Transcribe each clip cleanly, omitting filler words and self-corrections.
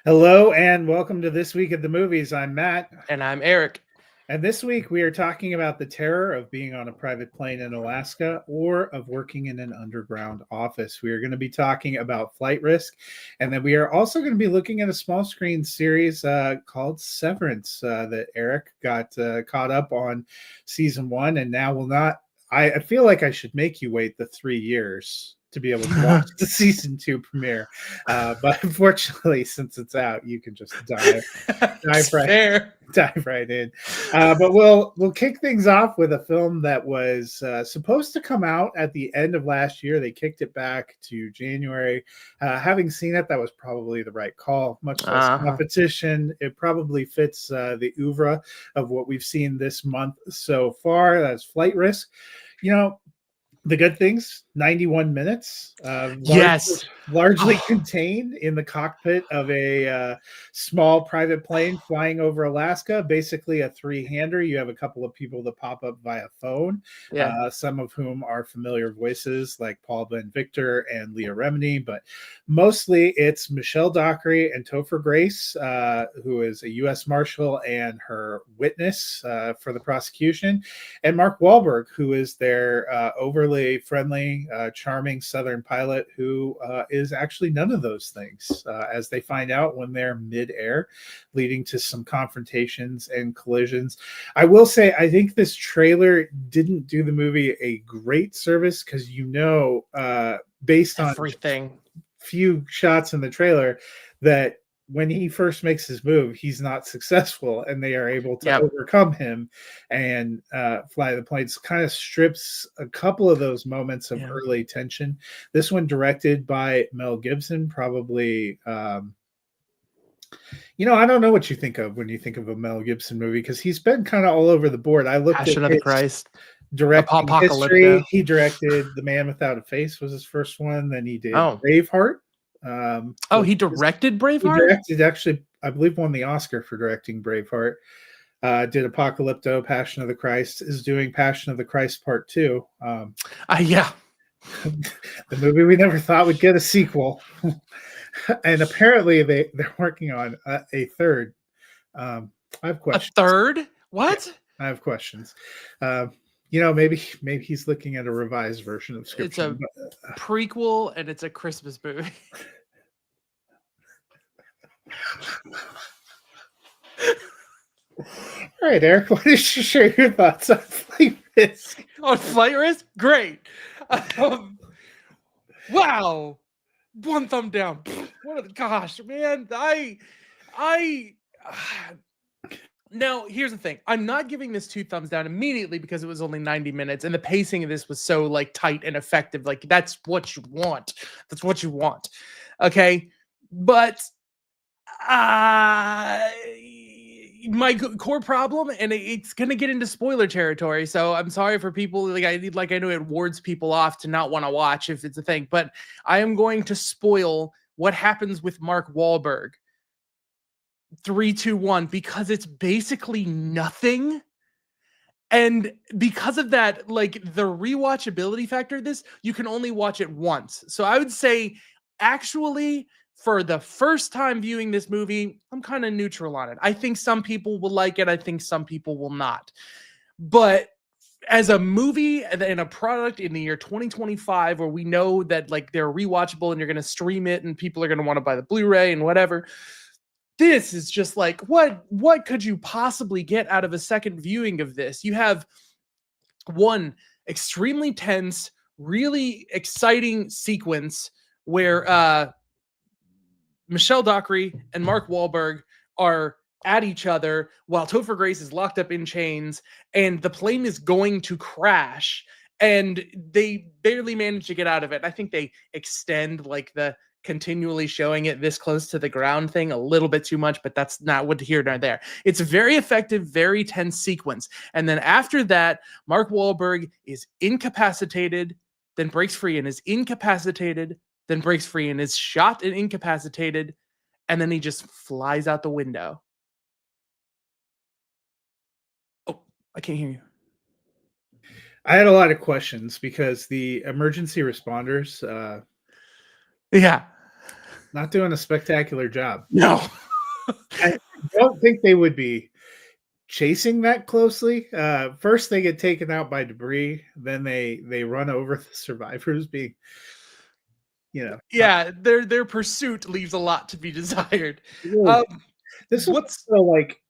Hello and welcome to This Week at the Movies. I'm Matt. And I'm Eric. And this week we are talking about the terror of being on a private plane in Alaska or of working in an underground office. We are going to be talking about Flight Risk. And then we are also going to be looking at a small screen series called Severance that Eric got caught up on season 1 and now will not. I feel like I should make you wait the 3 years to be able to watch the season 2 premiere. But unfortunately, since it's out, you can just dive right in. But we'll kick things off with a film that was supposed to come out at the end of last year. They kicked it back to January. Having seen it, that was probably the right call. Much less competition. It probably fits the oeuvre of what we've seen this month so far. That's Flight Risk. The good things, 91 minutes. Yes. Largely contained in the cockpit of a small private plane flying over Alaska, basically a three-hander. You have a couple of people that pop up via phone, some of whom are familiar voices like Paul Ben-Victor and Leah Remini, but mostly it's Michelle Dockery and Topher Grace, who is a U.S. Marshal and her witness for the prosecution, and Mark Wahlberg, who is their overly friendly, charming Southern pilot who is actually none of those things, as they find out when they're mid-air, leading to some confrontations and collisions. I will say, I think this trailer didn't do the movie a great service because, based on everything, few shots in the trailer, that when he first makes his move, he's not successful, and they are able to overcome him and fly the planes. Kind of strips a couple of those moments of early tension. This one directed by Mel Gibson, probably. I don't know what you think of when you think of a Mel Gibson movie, because he's been kind of all over the board. I looked Passion at of the Christ, directing history. He directed The Man Without a Face was his first one. Then he did Braveheart. He directed Braveheart? He directed, actually, I believe, won the Oscar for directing Braveheart. Did Apocalypto, Passion of the Christ, is doing Passion of the Christ Part 2. The movie we never thought would get a sequel. And apparently they're working on a third. I have questions. A third? What? Yeah, I have questions. Maybe he's looking at a revised version of script. It's a prequel and it's a Christmas movie. All right, Eric, why don't you share your thoughts on Flight Risk? On Flight Risk? Great. Wow. One thumb down. Gosh, man. Now, here's the thing. I'm not giving this 2 thumbs down immediately because it was only 90 minutes and the pacing of this was so tight and effective. That's what you want. That's what you want. Okay. But my core problem, and it's going to get into spoiler territory, so I'm sorry for people, I know it wards people off to not want to watch if it's a thing, but I am going to spoil what happens with Mark Wahlberg. 3, 2, 1, because it's basically nothing. And because of that, the rewatchability factor of this, you can only watch it once. So I would say, actually, for the first time viewing this movie, I'm kind of neutral on it. I think some people will like it. I think some people will not. But as a movie and a product in the year 2025, where we know that they're rewatchable and you're going to stream it and people are going to want to buy the Blu-ray and whatever, this is just what could you possibly get out of a second viewing of this? You have one extremely tense, really exciting sequence where Michelle Dockery and Mark Wahlberg are at each other while Topher Grace is locked up in chains and the plane is going to crash and they barely manage to get out of it. I think they extend the continually showing it this close to the ground thing a little bit too much, but that's not what here nor there. It's a very effective, very tense sequence. And then after that, Mark Wahlberg is incapacitated, then breaks free and is incapacitated, then breaks free and is shot and incapacitated, and then he just flies out the window. Oh, I can't hear you. I had a lot of questions because the emergency responders, Not doing a spectacular job. No. I don't think they would be chasing that closely. First, they get taken out by debris. Then they run over the survivors, being, yeah, their pursuit leaves a lot to be desired. Really, this was like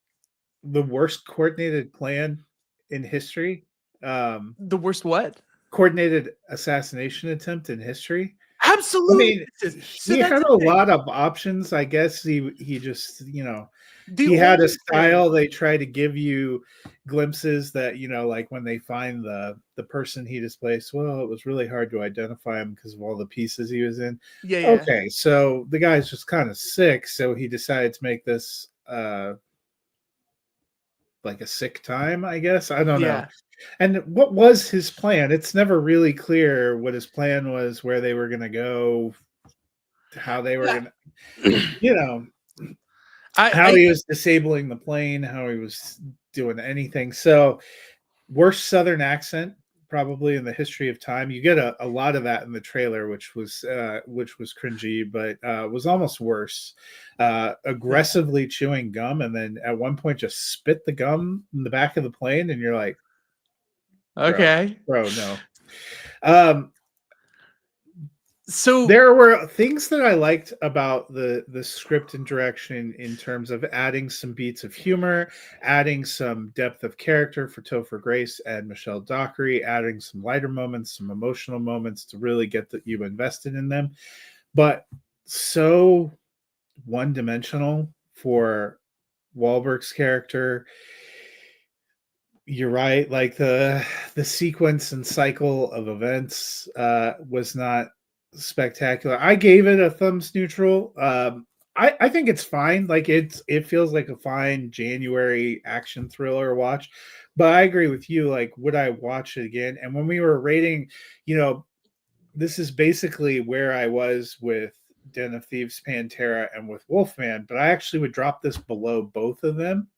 the worst coordinated plan in history. The worst what? Coordinated assassination attempt in history. Absolutely. I mean, he had a lot of options. I guess he just, he had a style. They try to give you glimpses that, like when they find the person he displaced, well, it was really hard to identify him because of all the pieces he was in. Yeah. Okay, so the guy's just kind of sick, so he decided to make this like a sick time, I guess. I don't know. And what was his plan? It's never really clear what his plan was, where they were going to go, how they were going to, how he was disabling the plane, how he was doing anything. So, worst Southern accent probably in the history of time. You get a lot of that in the trailer, which was cringy, but was almost worse. Aggressively chewing gum, and then at one point just spit the gum in the back of the plane, and you're like, okay, bro, no. So there were things that I liked about the script and direction in terms of adding some beats of humor, adding some depth of character for Topher Grace and Michelle Dockery, adding some lighter moments, some emotional moments to really get you invested in them. But so one-dimensional for Wahlberg's character. You're right. Like the sequence and cycle of events was not spectacular. I gave it a thumbs neutral. I think it's fine. Like it feels like a fine January action thriller watch. But I agree with you. Like, would I watch it again? And when we were rating, this is basically where I was with Den of Thieves, Pantera, and with Wolfman. But I actually would drop this below both of them,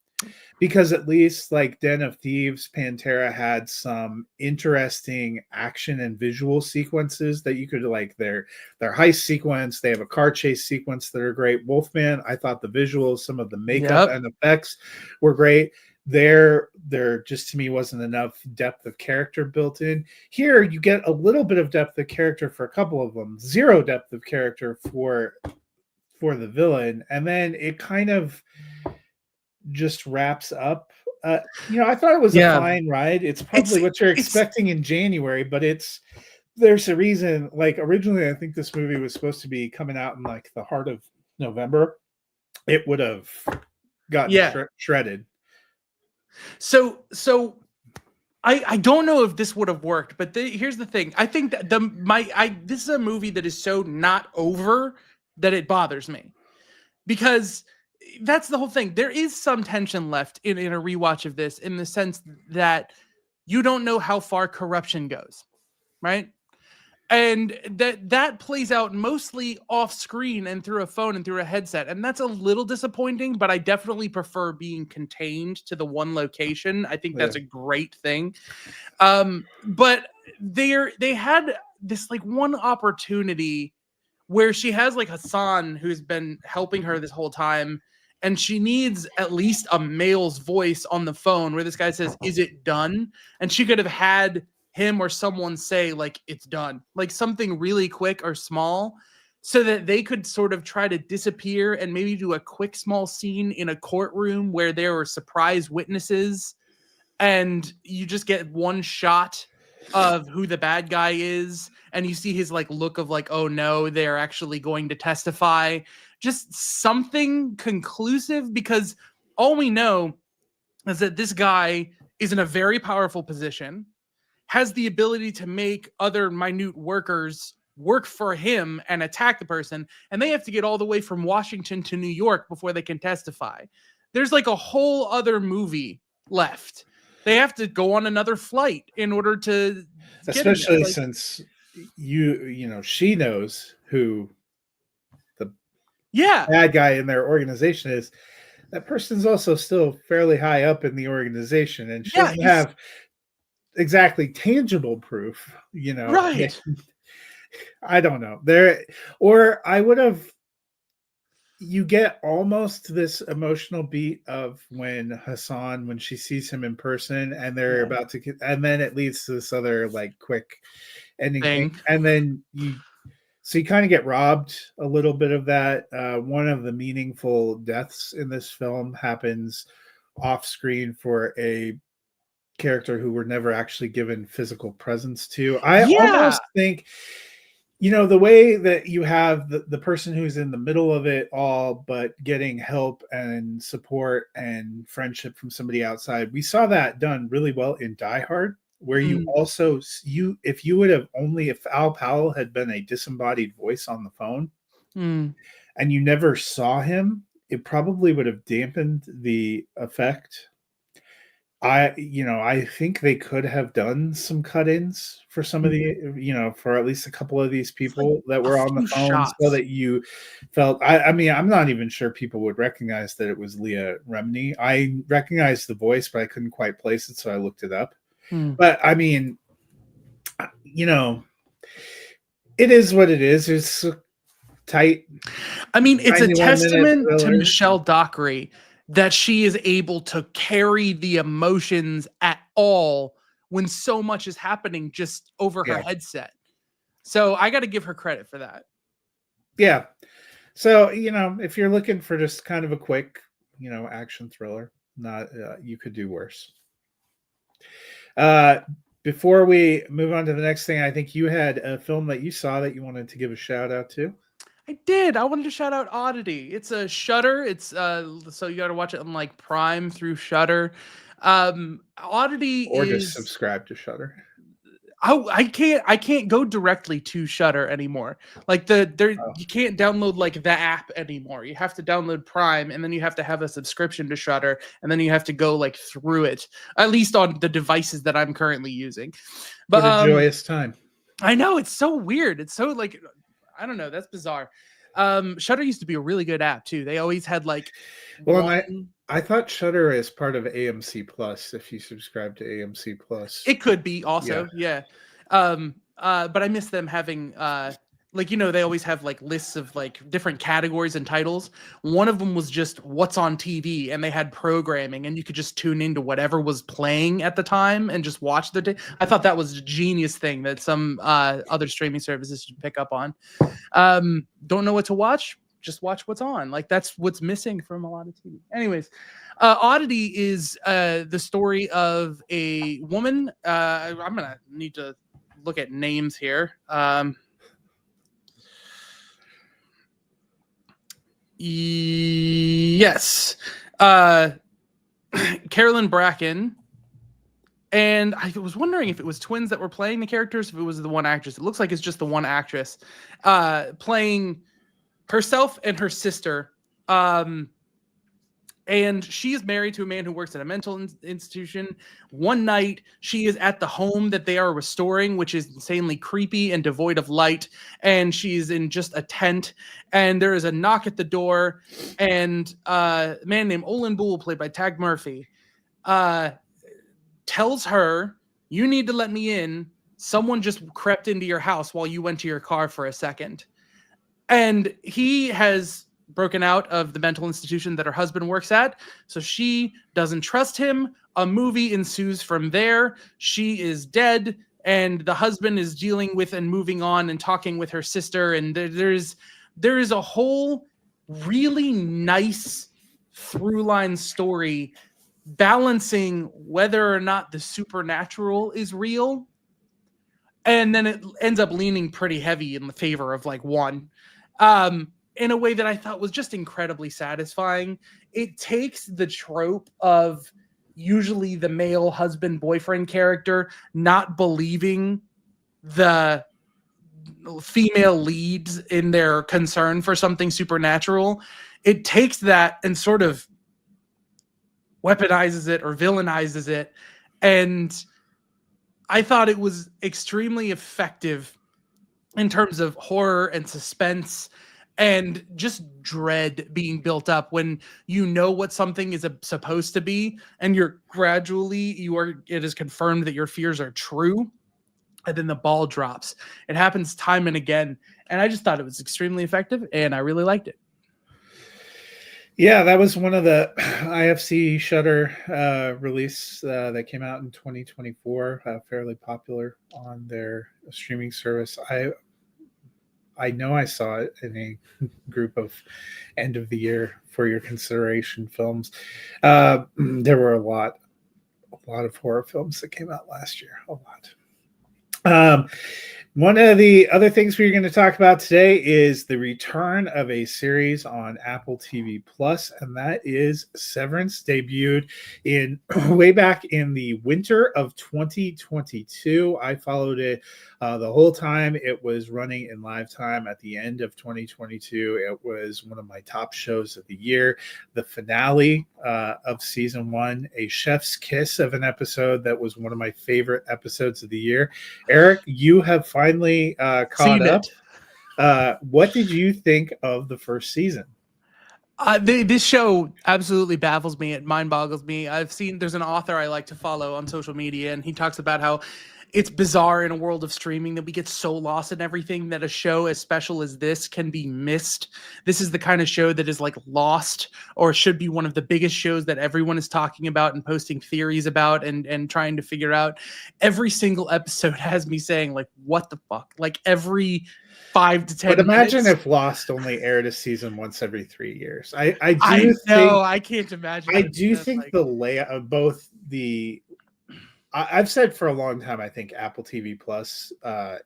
because at least like Den of Thieves, Pantera had some interesting action and visual sequences that you could like their heist sequence. They have a car chase sequence that are great. Wolfman, I thought the visuals, some of the makeup and effects were great. There just to me wasn't enough depth of character built in. Here you get a little bit of depth of character for a couple of them, zero depth of character for the villain, and then it kind of just wraps up. I thought it was a fine ride. It's probably what you're expecting in January, but there's a reason. Like originally, I think this movie was supposed to be coming out in like the heart of November. It would have gotten shredded. So I don't know if this would have worked, but here's the thing. I think that this is a movie that is so not over that it bothers me, because that's the whole thing. There is some tension left in a rewatch of this, in the sense that you don't know how far corruption goes, right? And that plays out mostly off screen and through a phone and through a headset. And that's a little disappointing, but I definitely prefer being contained to the one location. I think that's a great thing. But they had this like one opportunity where she has like Hassan, who's been helping her this whole time, and she needs at least a male's voice on the phone where this guy says, "Is it done?" And she could have had him or someone say like, "It's done," like something really quick or small, so that they could sort of try to disappear and maybe do a quick small scene in a courtroom where there were surprise witnesses, and you just get one shot of who the bad guy is, and you see his like look of like, oh no, they're actually going to testify. Just something conclusive, because all we know is that this guy is in a very powerful position, has the ability to make other minute workers work for him and attack the person, and they have to get all the way from Washington to New York before they can testify. There's like a whole other movie left. They have to go on another flight in order to especially since she knows who the bad guy in their organization is. That person's also still fairly high up in the organization, and she doesn't have exactly tangible proof, right? I don't know. Or I would have you get almost this emotional beat of when Hassan, when she sees him in person and they're about to get, and then it leads to this other like quick ending thing. And then so you kind of get robbed a little bit of that. One of the meaningful deaths in this film happens off screen for a character who were never actually given physical presence to. I almost think, the way that you have the person who's in the middle of it all, but getting help and support and friendship from somebody outside. We saw that done really well in Die Hard, where you also, if Al Powell had been a disembodied voice on the phone and you never saw him, it probably would have dampened the effect. I think they could have done some cut-ins for some of the, for at least a couple of these people that were on the phone so that you felt, I mean, I'm not even sure people would recognize that it was Leah Remini. I recognized the voice, but I couldn't quite place it. So I looked it up. But I mean, it is what it is. It's tight. I mean, it's a testament to Michelle Dockery that she is able to carry the emotions at all when so much is happening just over her headset. So I got to give her credit for that. Yeah. So, if you're looking for just kind of a quick, action thriller, you could do worse. Before we move on to the next thing, I think you had a film that you saw that you wanted to give a shout out to. I did. I wanted to shout out Oddity. It's a Shudder. It's so you got to watch it on like Prime through Shudder. Oddity or just subscribe to Shudder. I can't go directly to Shudder anymore. Like you can't download like the app anymore. You have to download Prime, and then you have to have a subscription to Shudder, and then you have to go like through it. At least on the devices that I'm currently using. But what a joyous time. I know, it's so weird. It's so like, I don't know. That's bizarre. Shudder used to be a really good app too. They always had like. Well, I thought Shudder is part of AMC Plus. If you subscribe to AMC Plus, it could be also, yeah. But I miss them having they always have like lists of like different categories and titles. One of them was just what's on TV, and they had programming, and you could just tune into whatever was playing at the time and just watch the. I thought that was a genius thing that some other streaming services should pick up on. Don't know what to watch? Just watch what's on. Like that's what's missing from a lot of TV. Anyways, Oddity is the story of a woman. I'm gonna need to look at names here. Yes. Carolyn Bracken. And I was wondering if it was twins that were playing the characters, if it was the one actress. It looks like it's just the one actress playing herself and her sister. And she is married to a man who works at a mental institution. One night, she is at the home that they are restoring, which is insanely creepy and devoid of light. And she's in just a tent. And there is a knock at the door. And a man named Olin Bull, played by Tag Murphy, tells her, "You need to let me in. Someone just crept into your house while you went to your car for a second." And he has broken out of the mental institution that her husband works at. So she doesn't trust him. A movie ensues from there. She is dead, and the husband is dealing with and moving on and talking with her sister. And there is a whole really nice through line story balancing whether or not the supernatural is real. And then it ends up leaning pretty heavy in the favor of like one. In a way that I thought was just incredibly satisfying. It takes the trope of usually the male husband boyfriend character not believing the female leads in their concern for something supernatural. It takes that and sort of weaponizes it or villainizes it. And I thought it was extremely effective in terms of horror and suspense and just dread being built up when you know what something is supposed to be, and it is confirmed that your fears are true, and then the ball drops. It happens time and again, and I just thought it was extremely effective, and I really liked it. Yeah, that was one of the IFC Shutter release that came out in 2024, fairly popular on their streaming service. I know I saw it in a group of end of the year for your consideration films. There were a lot of horror films that came out last year. A lot. One of the other things we're going to talk about today is the return of a series on Apple TV Plus, and that is Severance. Debuted in way back in the winter of 2022. I followed it the whole time it was running in live time. At the end of 2022, it was one of my top shows of the year. The finale of season one, a chef's kiss of an episode that was one of my favorite episodes of the year. Eric, you have finally caught up. What did you think of the first season? This show absolutely baffles me. It mind boggles me. There's an author I like to follow on social media, and he talks about how it's bizarre in a world of streaming that we get so lost in everything that a show as special as this can be missed. This is the kind of show that is like lost, or should be one of the biggest shows that everyone is talking about and posting theories about and trying to figure out. Every single episode has me saying, like, what the fuck? Like every 5 to 10 But imagine minutes. if Lost only aired a season once every 3 years. I Can't imagine. I do think the layout of both the I've said for a long time, I think Apple TV Plus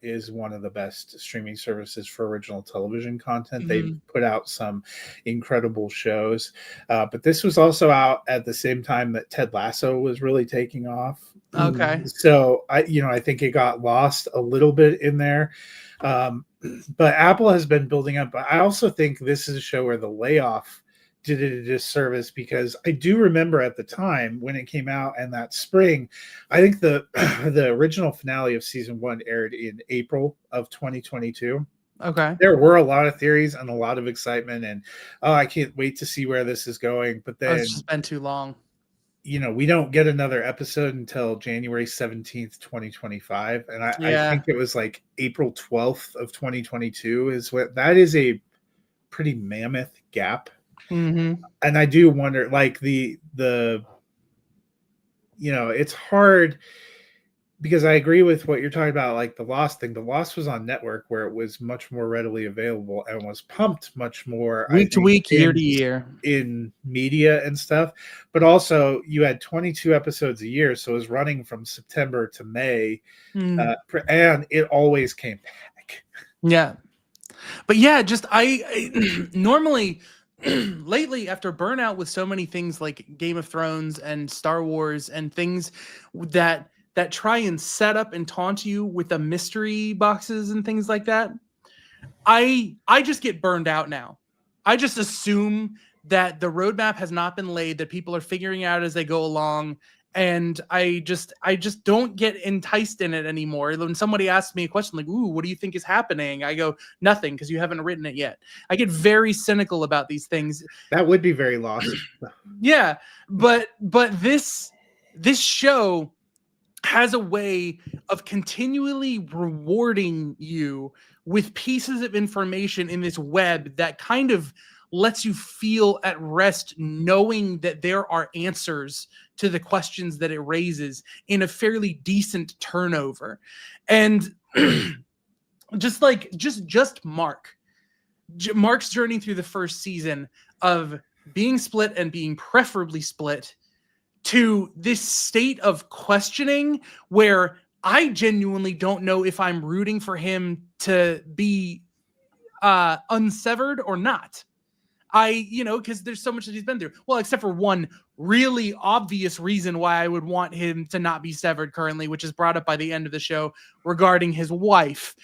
is one of the best streaming services for original television content. Mm-hmm. They've put out some incredible shows, but this was also out at the same time that Ted Lasso was really taking off. Okay. So I think it got lost a little bit in there. But Apple has been building up. I also think this is a show where the layoff did it a disservice, because I do remember at the time when it came out and that spring, I think the original finale of season one aired in April of 2022. Okay. There were a lot of theories and a lot of excitement, and I can't wait to see where this is going. But then it's just been too long. We don't get another episode until January 17th, 2025. And I think it was like April 12th of 2022 is what that is, a pretty mammoth gap. Mm-hmm. And I do wonder, like it's hard, because I agree with what you're talking about, like the Lost thing. The Lost was on network where it was much more readily available and was pumped much more week to week, year to year in media and stuff. But also you had 22 episodes a year, so it was running from September to May, and it always came back. Yeah, but yeah, just I normally. Lately, after burnout with so many things like Game of Thrones and Star Wars and things that try and set up and taunt you with the mystery boxes and things like that, I just get burned out now. I just assume that the roadmap has not been laid, that people are figuring out as they go along, and I just don't get enticed in it anymore. When somebody asks me a question like, "Ooh, what do you think is happening?" I go, "Nothing, because you haven't written it yet." I get very cynical about these things. That would be very Lost. Yeah, but this show has a way of continually rewarding you with pieces of information in this web that kind of lets you feel at rest, knowing that there are answers to the questions that it raises in a fairly decent turnover. And just Mark's journey through the first season of being split and being preferably split to this state of questioning where I genuinely don't know if I'm rooting for him to be unsevered or not. Because there's so much that he's been through. Well, except for one really obvious reason why I would want him to not be severed currently, which is brought up by the end of the show regarding his wife.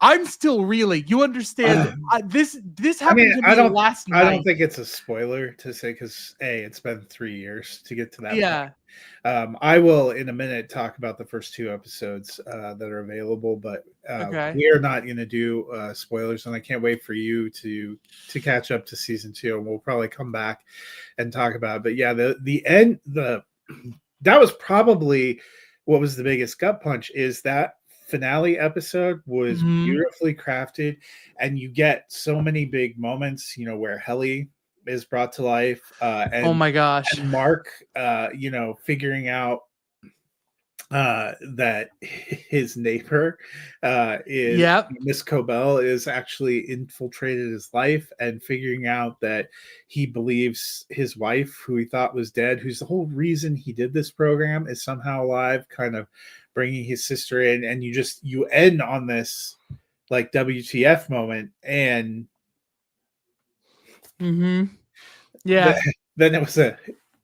I'm still reeling. You understand? This happened to me last night. I don't think it's a spoiler to say, because it's been 3 years to get to that. Yeah. I will in a minute talk about the first 2 episodes that are available, but we are not going to do spoilers, and I can't wait for you to catch up to season 2, and we'll probably come back and talk about it. But yeah, the end, that was probably what was the biggest gut punch, is that finale episode was beautifully crafted, and you get so many big moments, where Helly is brought to life. Oh my gosh. And Mark, figuring out that his neighbor is Yep. Miss Cobell is actually infiltrated his life, and figuring out that he believes his wife, who he thought was dead, who's the whole reason he did this program, is somehow alive, kind of bringing his sister in, and you end on this like WTF moment, and yeah, then it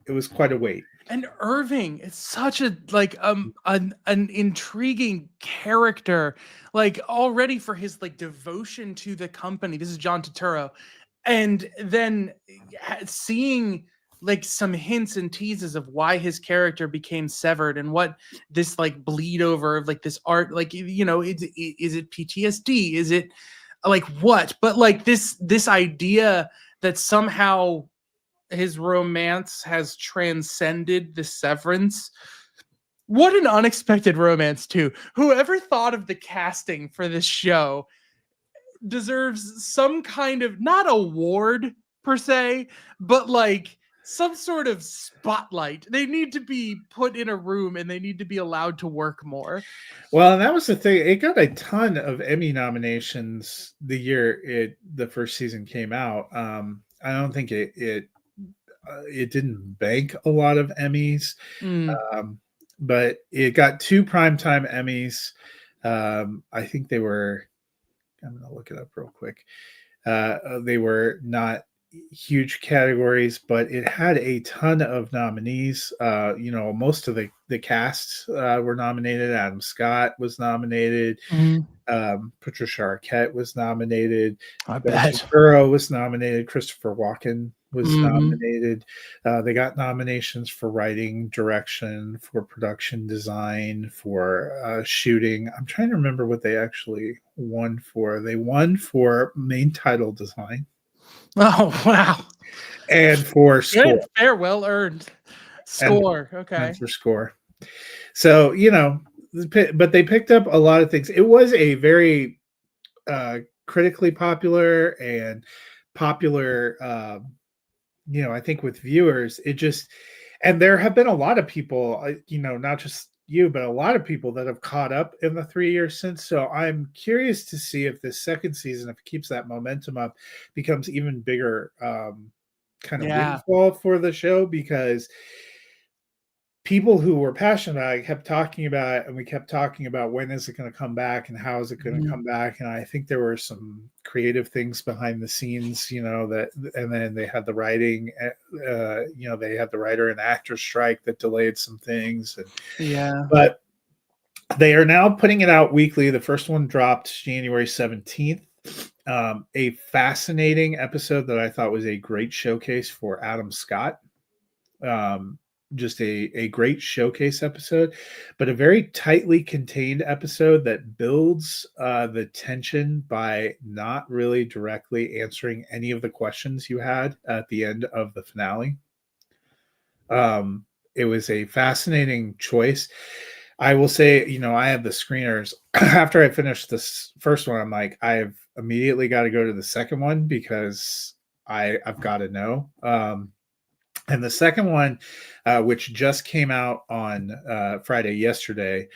was quite a wait. and Irving is such a like an intriguing character, like already for his like devotion to the company. This is John Turturro, and then seeing like some hints and teases of why his character became severed and what this like bleed over of like this art, like is it PTSD, is it like what, but like this idea that somehow his romance has transcended the severance. What an unexpected romance too. Whoever thought of the casting for this show deserves some kind of, not award per se, but like some sort of spotlight. They need to be put in a room and they need to be allowed to work more. Well, and that was the thing. It got a ton of Emmy nominations the year the first season came out. I don't think it didn't bank a lot of Emmys, but it got 2 primetime Emmys. I think they were, I'm going to look it up real quick. They were not huge categories, but it had a ton of nominees. Most of the cast were nominated. Adam Scott was nominated. Patricia Arquette was nominated. I bet. Burrow was nominated. Christopher Walken was nominated. They got nominations for writing, direction, for production design, for shooting. I'm trying to remember what they actually won for. They won for main title design. Oh, wow. And for score. Good, fair, well earned. Score. Okay. And for score. So, but they picked up a lot of things. It was a very critically popular and popular, I think with viewers, and there have been a lot of people, not just you, but a lot of people that have caught up in the 3 years since. So I'm curious to see if this second season, if it keeps that momentum up, becomes even bigger kind of windfall for the show, because people who were passionate about it kept talking about it, and we kept talking about when is it going to come back and how is it going to come back. And I think there were some creative things behind the scenes, and then they had the writing, they had the writer and actor strike that delayed some things. But they are now putting it out weekly. The first one dropped January 17th. A fascinating episode that I thought was a great showcase for Adam Scott. Just a great showcase episode, but a very tightly contained episode that builds the tension by not really directly answering any of the questions you had at the end of the finale. It was a fascinating choice. I will say, I have the screeners. After I finished this first one, I'm like, I've immediately got to go to the second one because I've got to know. And the second one, which just came out on Friday yesterday,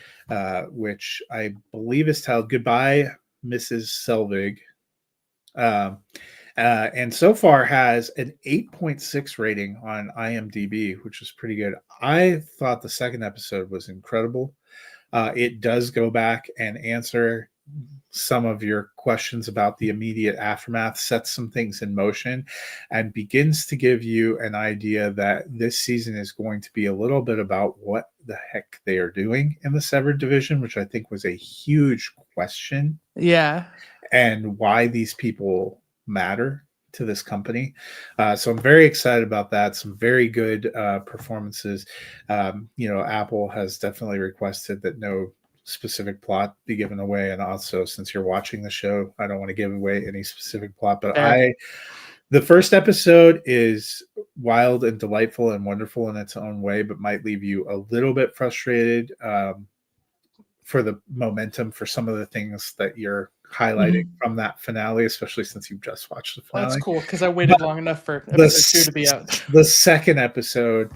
which I believe is titled Goodbye, Mrs. Selvig. And so far has an 8.6 rating on IMDb, which is pretty good. I thought the second episode was incredible. It does go back and answer some of your questions about the immediate aftermath, sets some things in motion, and begins to give you an idea that this season is going to be a little bit about what the heck they are doing in the Severed division, which I think was a huge question. Yeah. And why these people matter to this company. So I'm very excited about that. Some very good performances. Apple has definitely requested that no specific plot be given away, and also, since you're watching the show, I don't want to give away any specific plot, but the first episode is wild and delightful and wonderful in its own way, but might leave you a little bit frustrated for the momentum for some of the things that you're highlighting from that finale, especially since you've just watched the finale. That's cool because I waited long enough for episode 2 to be out. The second episode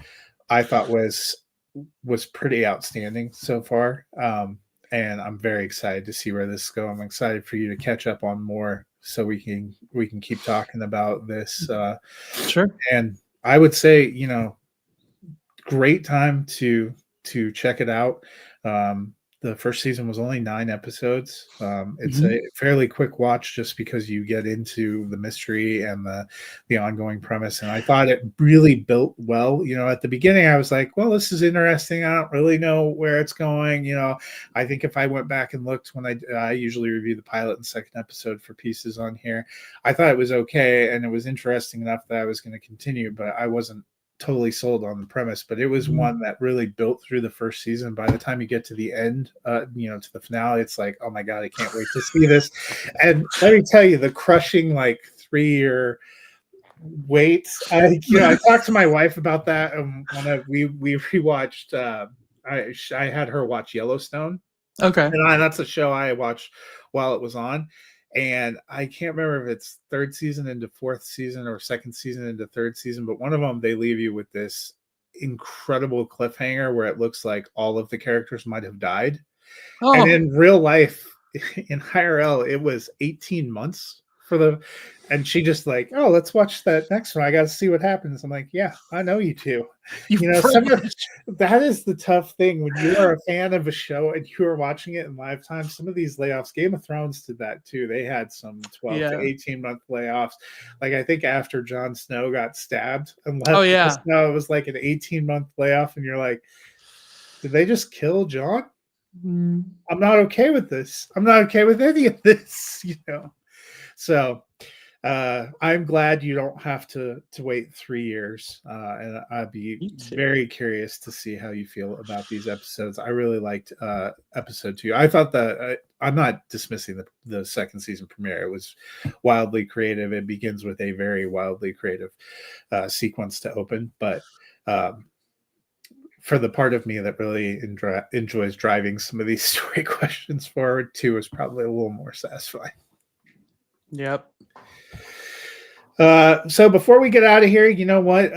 I thought was pretty outstanding so far. And I'm very excited to see where this is going. I'm excited for you to catch up on more so we can keep talking about this. Sure. And I would say, great time to check it out. The first season was only 9 episodes. It's a fairly quick watch just because you get into the mystery and the ongoing premise. And I thought it really built well. At the beginning, I was like, well, this is interesting. I don't really know where it's going. I think if I went back and looked when I usually review the pilot and second episode for pieces on here, I thought it was okay. And it was interesting enough that I was going to continue, but I wasn't totally sold on the premise. But it was one that really built through the first season. By the time you get to the end, to the finale, it's like, oh my God, I can't wait to see this. And let me tell you, the crushing 3-year wait. I talked to my wife about that, and when we rewatched. I had her watch Yellowstone. Okay, and that's a show I watched while it was on. And I can't remember if it's third season into fourth season or second season into third season, but one of them, they leave you with this incredible cliffhanger where it looks like all of the characters might have died. And in real life, in IRL, it was 18 months and she just let's watch that next one. I got to see what happens. I'm like, yeah, I know you too. That is the tough thing when you are a fan of a show and you are watching it in live time. Some of these layoffs, Game of Thrones did that too. They had some 12 to 18 month layoffs. I think after Jon Snow got stabbed and left, it was like an 18-month layoff, and you're like, did they just kill Jon? I'm not okay with this. I'm not okay with any of this, So I'm glad you don't have to wait 3 years. And I'd be very curious to see how you feel about these episodes. I really liked episode 2. I thought that I'm not dismissing the second season premiere. It was wildly creative. It begins with a very wildly creative sequence to open. But for the part of me that really enjoys driving some of these story questions forward, 2 is probably a little more satisfying. Yep. So before we get out of here, you know what?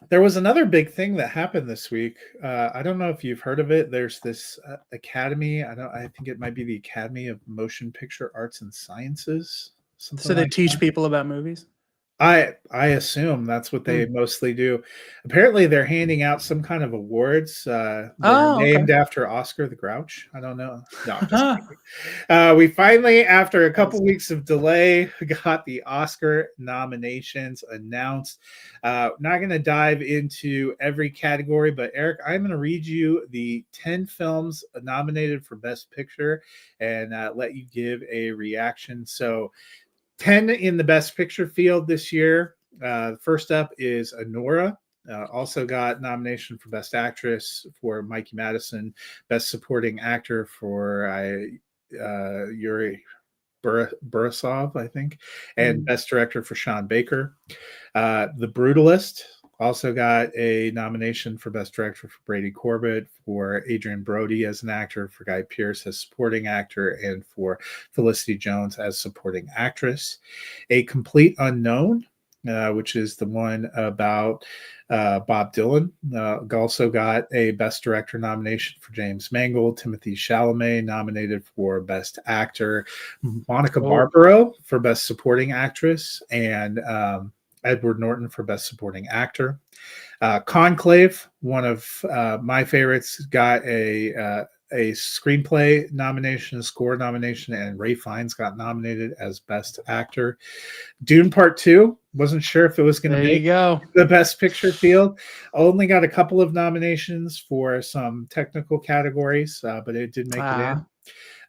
There was another big thing that happened this week. I don't know if you've heard of it. There's this academy. I think it might be the Academy of Motion Picture Arts and Sciences. So they teach people about movies? I assume that's what they mostly do. Apparently, they're handing out some kind of awards named after Oscar the Grouch. I don't know. No, I'm just kidding. We finally, after a couple weeks of delay, got the Oscar nominations announced. Not going to dive into every category, but Eric, I'm going to read you the 10 films nominated for Best Picture and let you give a reaction. So 10 in the Best Picture field this year. First up is Anora. Also got nomination for Best Actress for Mikey Madison, Best Supporting Actor for Yuri Borisov, I think, and Best Director for Sean Baker. The Brutalist also got a nomination for Best Director for Brady Corbett, for Adrian Brody as an actor, for Guy Pearce as supporting actor, and for Felicity Jones as supporting actress. A Complete Unknown, which is the one about Bob Dylan, also got a Best Director nomination for James Mangold. Timothy Chalamet nominated for Best Actor. Monica Barbaro for Best Supporting Actress, and Edward Norton for Best Supporting Actor. Conclave, one of my favorites, got a screenplay nomination, a score nomination, and Ralph Fiennes got nominated as Best Actor. Dune Part 2, wasn't sure if it was going to make the Best Picture field. Only got a couple of nominations for some technical categories, but it did make it in.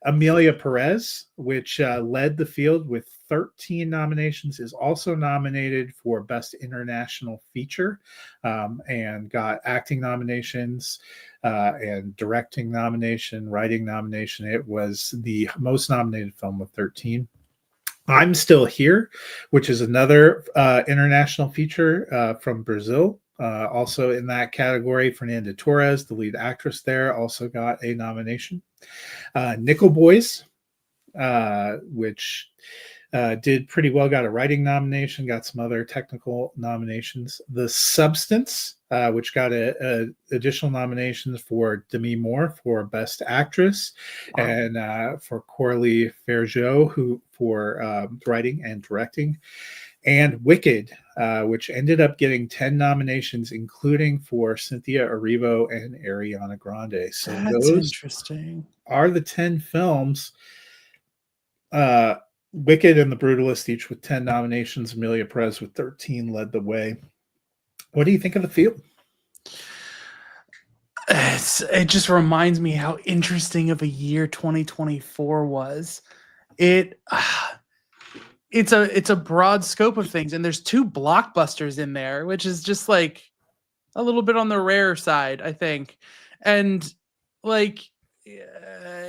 Amelia Perez, which led the field with 13 nominations, is also nominated for Best International Feature and got acting nominations and directing nomination, writing nomination. It was the most nominated film with 13. I'm Still Here, which is another international feature from Brazil. Also in that category, Fernanda Torres, the lead actress there, also got a nomination. Nickel Boys, which did pretty well, got a writing nomination, got some other technical nominations. The Substance, which got a additional nominations for Demi Moore for Best Actress, wow, and for Coralie Fargeau, who for writing and directing, and Wicked, which ended up getting 10 nominations, including for Cynthia Erivo and Ariana Grande. So that's interesting. Are the 10 films. Wicked and The Brutalist each with 10 nominations. Amelia Perez with 13 led the way. What do you think of the field? It just reminds me how interesting of a year 2024 was. It's a broad scope of things, and there's 2 blockbusters in there, which is just like a little bit on the rare side, I think. And like,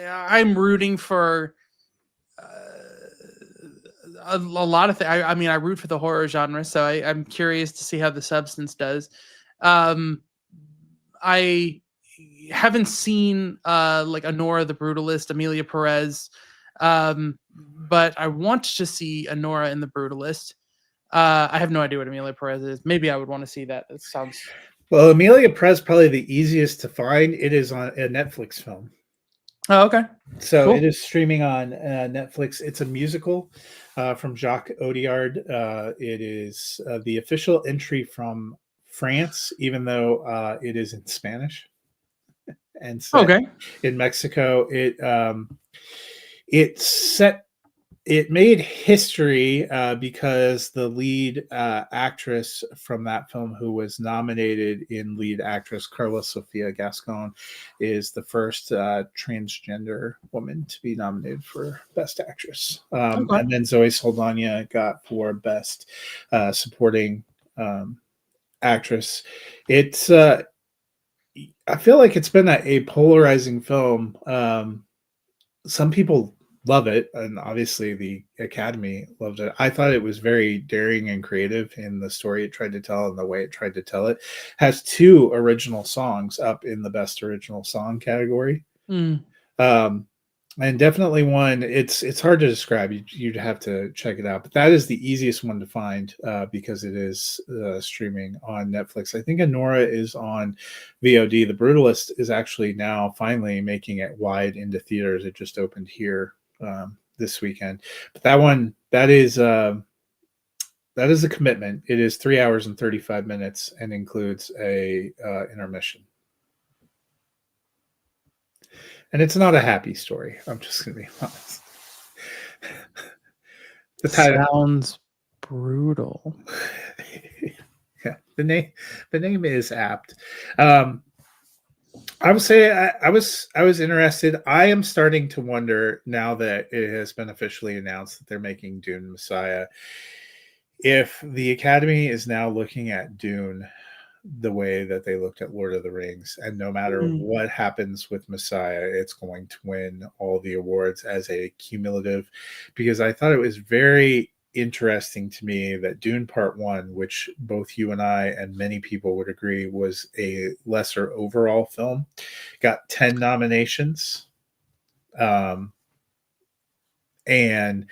I'm rooting for a lot of things. I mean, I root for the horror genre, so I'm curious to see how The Substance does. I haven't seen like Anora the Brutalist, Amelia Perez, but I want to see Anora in The Brutalist. I have no idea what Amelia Perez is. Maybe I would want to see that. It sounds. Well, Amelia Perez probably the easiest to find. It is on a Netflix film. Oh, okay. So cool. It is streaming on Netflix. It's a musical from Jacques Audiard. It is the official entry from France, even though it is in Spanish. And set in Mexico. It made history because the lead actress from that film, who was nominated in lead actress, Carla Sofia Gascon, is the first transgender woman to be nominated for Best Actress. And then Zoe Saldana got for Best Supporting Actress. It's I feel like it's been a polarizing film. Some people love it, and obviously the Academy loved it. I thought it was very daring and creative in the story it tried to tell and the way it tried to tell it. Has 2 original songs up in the Best Original Song category. And definitely one, it's hard to describe. You'd have to check it out, but that is the easiest one to find because it is streaming on Netflix. I think Anora is on VOD. The Brutalist is actually now finally making it wide into theaters. It just opened here this weekend, but that is a commitment. It is 3 hours and 35 minutes and includes a intermission. And it's not a happy story. I'm just going to be honest. The title sounds brutal. Yeah, the name is apt. I would say I was interested. I am starting to wonder now that it has been officially announced that they're making Dune Messiah, if the Academy is now looking at Dune the way that they looked at Lord of the Rings, and no matter what happens with Messiah, it's going to win all the awards as a cumulative, because I thought it was very interesting to me that Dune Part 1, which both you and I and many people would agree was a lesser overall film, got 10 nominations. And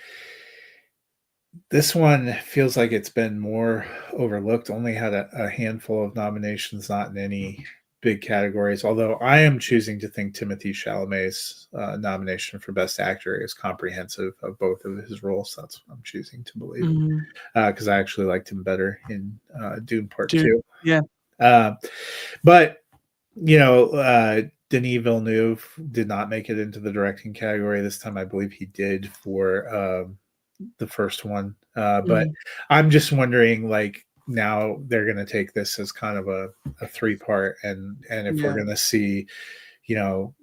this one feels like it's been more overlooked, only had a handful of nominations, not in any big categories, although I am choosing to think Timothée Chalamet's nomination for Best Actor is comprehensive of both of his roles. That's what I'm choosing to believe, because I actually liked him better in Dune Part 2. Yeah. But, you know, Denis Villeneuve did not make it into the directing category this time. I believe he did for the first one. But I'm just wondering, like, now they're going to take this as kind of a 3-part, and if we're going to see, you know,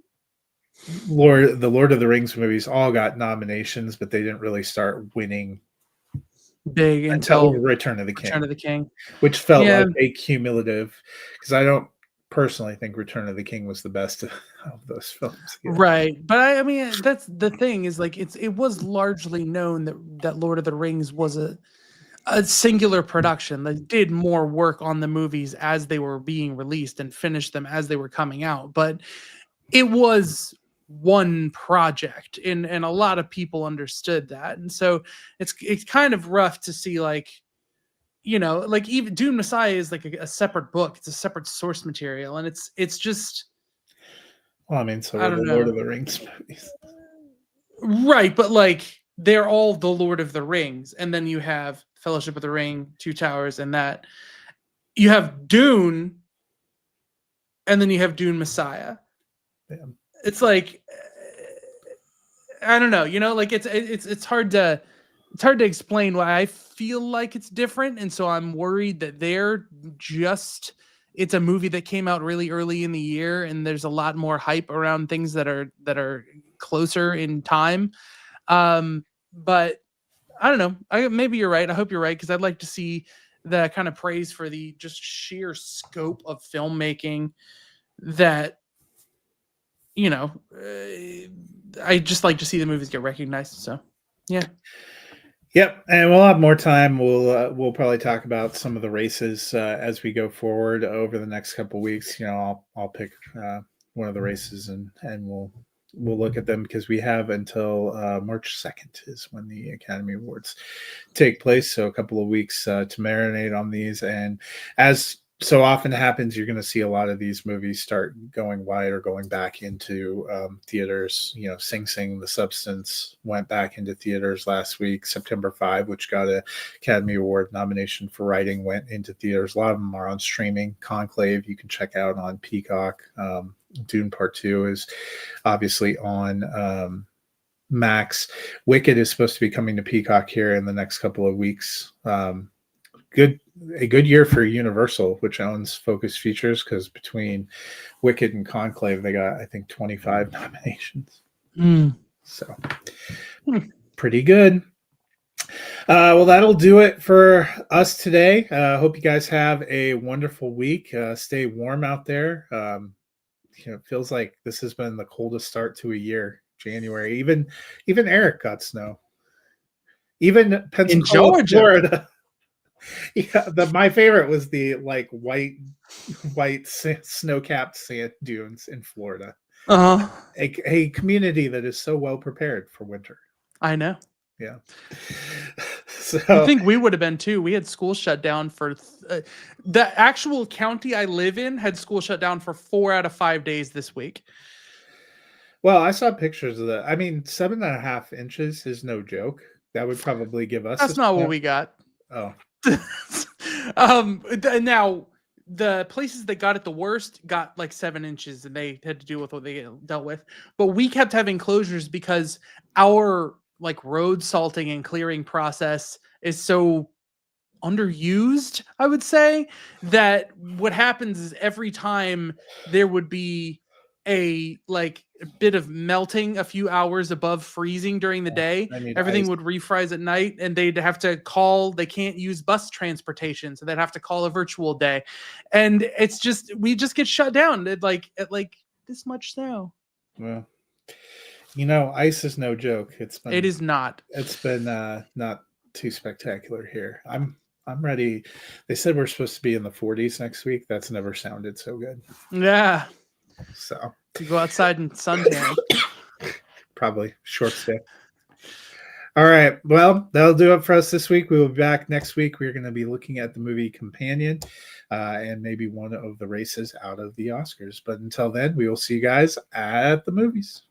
the Lord of the Rings movies all got nominations, but they didn't really start winning big until Return of the King. Return of the King, which felt like a cumulative, because I don't personally think Return of the King was the best of those films. Right. But I mean, that's the thing, is like it was largely known that Lord of the Rings was a singular production that did more work on the movies as they were being released and finished them as they were coming out. But it was one project, and a lot of people understood that. And so it's kind of rough to see, like, like even Dune Messiah is like a separate book. It's a separate source material, and it's just, well, I mean, so I are don't the know. Lord of the Rings movies. Right, but like they're all the Lord of the Rings, and then you have Fellowship of the Ring, Two Towers, and that you have Dune, and then you have Dune Messiah. Yeah. It's like, I don't know, like it's hard to explain why I feel like it's different, and so I'm worried that it's a movie that came out really early in the year, and there's a lot more hype around things that are closer in time. But I don't know. Maybe you're right. I hope you're right, because I'd like to see the kind of praise for the just sheer scope of filmmaking that, I just like to see the movies get recognized. So, yeah. Yep, and we'll have more time. We'll probably talk about some of the races as we go forward over the next couple of weeks. I'll pick one of the races and we'll look at them, because we have until March 2nd is when the Academy Awards take place. So a couple of weeks to marinate on these, and as so often happens, you're going to see a lot of these movies start going wide or going back into theaters. Sing Sing, The Substance went back into theaters last week. September 5, which got an Academy Award nomination for writing, went into theaters. A lot of them are on streaming. Conclave, you can check out on Peacock. Dune Part 2 is obviously on Max. Wicked is supposed to be coming to Peacock here in the next couple of weeks. A good year for Universal, which owns Focus Features, because between Wicked and Conclave, they got, I think, 25 nominations. So pretty good. Well, that'll do it for us today. Hope you guys have a wonderful week. Stay warm out there. It feels like this has been the coldest start to a year. January, even Eric got snow. Even Pensacola, Florida. Yeah, my favorite was the white snow-capped sand dunes in Florida. A community that is so well prepared for winter. I know. Yeah. So I think we would have been too. We had school shut down for the actual county I live in had school shut down for 4 out of 5 days this week. Well, I saw pictures of that. I mean, 7.5 inches is no joke. That would probably give us. That's not what we got. Oh. Now the places that got it the worst got like 7 inches, and they had to deal with what they dealt with. But we kept having closures because our road salting and clearing process is so underused, I would say, that what happens is every time there would be a bit of melting a few hours above freezing during the day, everything would refreeze at night, and they'd have to call. They can't use bus transportation, so they'd have to call a virtual day, and it's just we just get shut down at this much snow. Well, ice is no joke. It is not. It's been not too spectacular here. I'm ready. They said we're supposed to be in the 40s next week. That's never sounded so good. Yeah. So you go outside and suntan. Probably short stay. All right. Well, that'll do it for us this week. We will be back next week. We're going to be looking at the movie Companion and maybe one of the races out of the Oscars. But until then, we will see you guys at the movies.